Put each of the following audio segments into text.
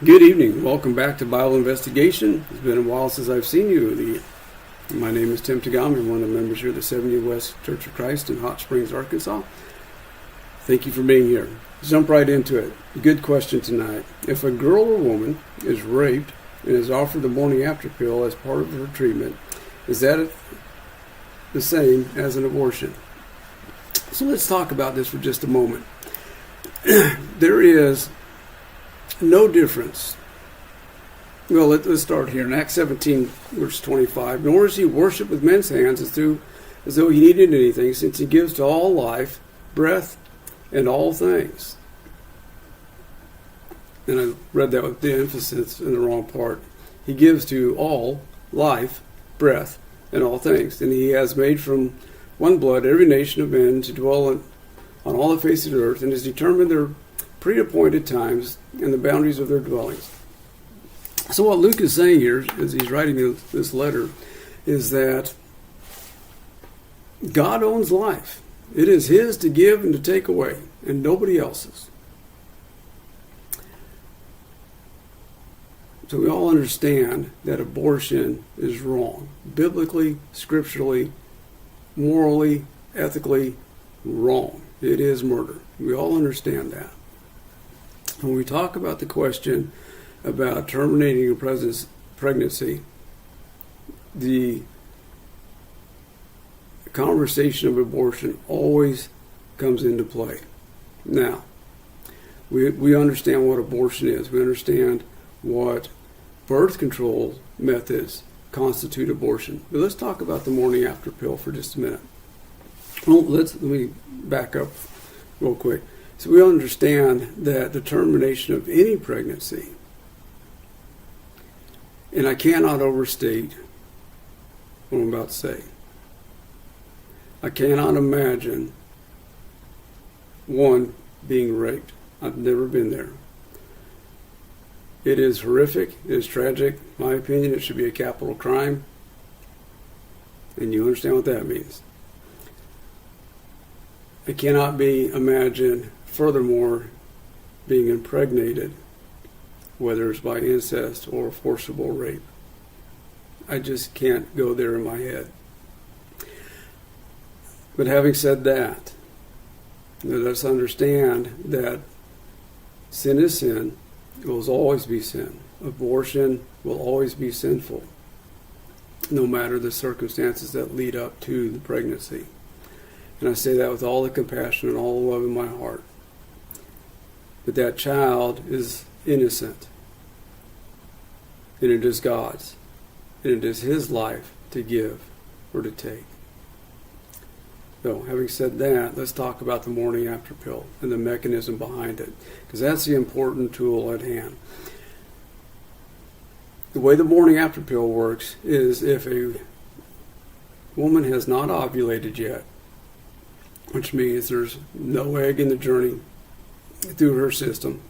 Good evening. Welcome back to Bible Investigation. It's been a while since I've seen you. My name is Tim Tagami. I'm one of the members here at the 70 West Church of Christ in Hot Springs, Arkansas. Thank you for being here. Let's jump right into it. Good question tonight. If a girl or woman is raped and is offered the morning after pill as part of her treatment, is that the same as an abortion? So let's talk about this for just a moment. There is no difference. Well, let's start here. In Acts 17, verse 25, nor is he worshipped with men's hands as though he needed anything, since he gives to all life, breath, and all things. And I read that with the emphasis in the wrong part. He gives to all life, breath, and all things. And he has made from one blood every nation of men to dwell on all the face of the earth, and has determined their pre-appointed times and the boundaries of their dwellings. So what Luke is saying here, as he's writing this letter, is that God owns life. It is his to give and to take away, and nobody else's. So we all understand that abortion is wrong. Biblically, scripturally, morally, ethically, wrong. It is murder. We all understand that. When we talk about the question about terminating a pregnancy, the conversation of abortion always comes into play. Now, we understand what abortion is. We understand what birth control methods constitute abortion. But let's talk about the morning after pill for just a minute. Well, let me back up real quick. So we understand that the termination of any pregnancy, and I cannot overstate what I'm about to say. I cannot imagine one being raped. I've never been there. It is horrific. It is tragic. In my opinion, it should be a capital crime. And you understand what that means. I cannot imagine, furthermore, being impregnated, whether it's by incest or forcible rape. I just can't go there in my head. But having said that, let us understand that sin is sin. It will always be sin. Abortion will always be sinful, no matter the circumstances that lead up to the pregnancy. And I say that with all the compassion and all the love in my heart. But that child is innocent. And it is God's. And it is his life to give or to take. So, having said that, let's talk about the morning after pill and the mechanism behind it, because that's the important tool at hand. The way the morning after pill works is if a woman has not ovulated yet, which means there's no egg in the journey through her system,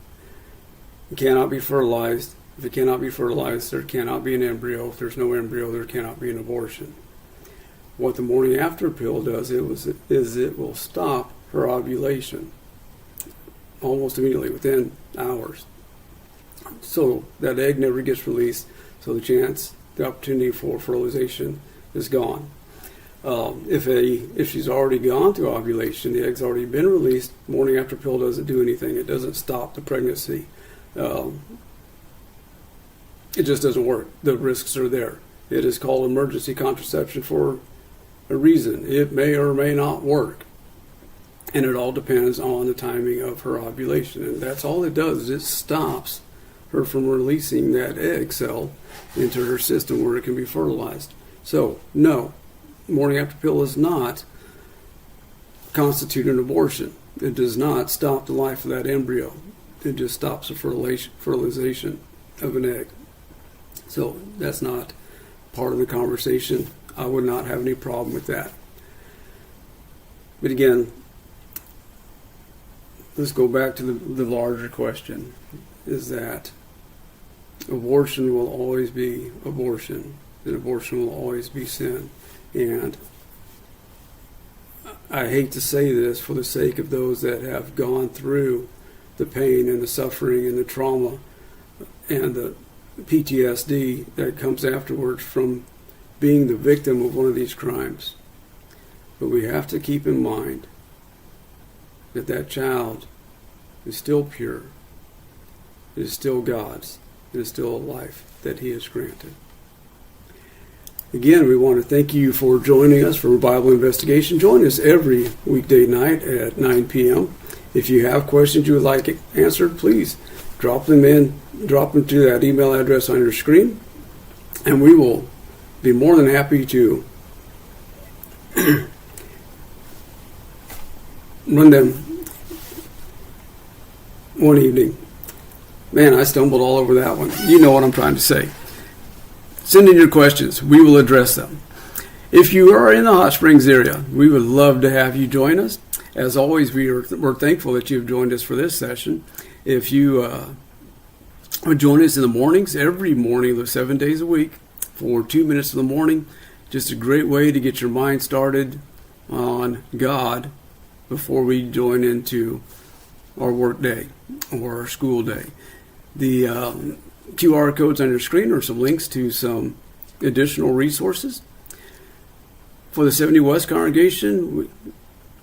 it cannot be fertilized. If it cannot be fertilized, there cannot be an embryo. If there's no embryo, there cannot be an abortion. What the morning after pill does is it will stop her ovulation almost immediately, within hours. So that egg never gets released, so the opportunity for fertilization is gone. If she's already gone through ovulation, the egg's already been released, morning after pill doesn't do anything. It doesn't stop the pregnancy. It just doesn't work. The risks are there. It is called emergency contraception for a reason. It may or may not work. And it all depends on the timing of her ovulation. And that's all it does, is it stops her from releasing that egg cell into her system where it can be fertilized. So, no, morning after pill does not constitute an abortion. It does not stop the life of that embryo. It just stops the fertilization of an egg. So that's not part of the conversation. I would not have any problem with that. But again, let's go back to the larger question, is that abortion will always be abortion, and abortion will always be sin. And I hate to say this for the sake of those that have gone through the pain and the suffering and the trauma and the PTSD that comes afterwards from being the victim of one of these crimes. But we have to keep in mind that that child is still pure, it is still God's, it is still a life that He has granted. Again, we want to thank you for joining us for Bible Investigation. Join us every weekday night at 9 p.m. If you have questions you would like answered, please drop them to that email address on your screen, and we will be more than happy to run them one evening. Man, I stumbled all over that one. You know what I'm trying to say. Send in your questions. We will address them. If you are in the Hot Springs area, we would love to have you join us. As always, we're thankful that you've joined us for this session. If you would join us in the mornings, every morning, 7 days a week, for 2 minutes in the morning, just a great way to get your mind started on God before we join into our work day or our school day. The QR codes on your screen are some links to some additional resources. For the 70 West congregation,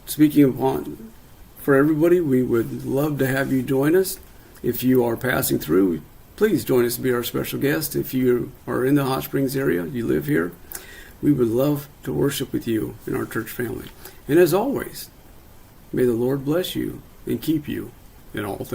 speaking upon for everybody, we would love to have you join us. If you are passing through, please join us to be our special guest. If you are in the Hot Springs area, you live here, we would love to worship with you in our church family. And as always, may the Lord bless you and keep you in all things.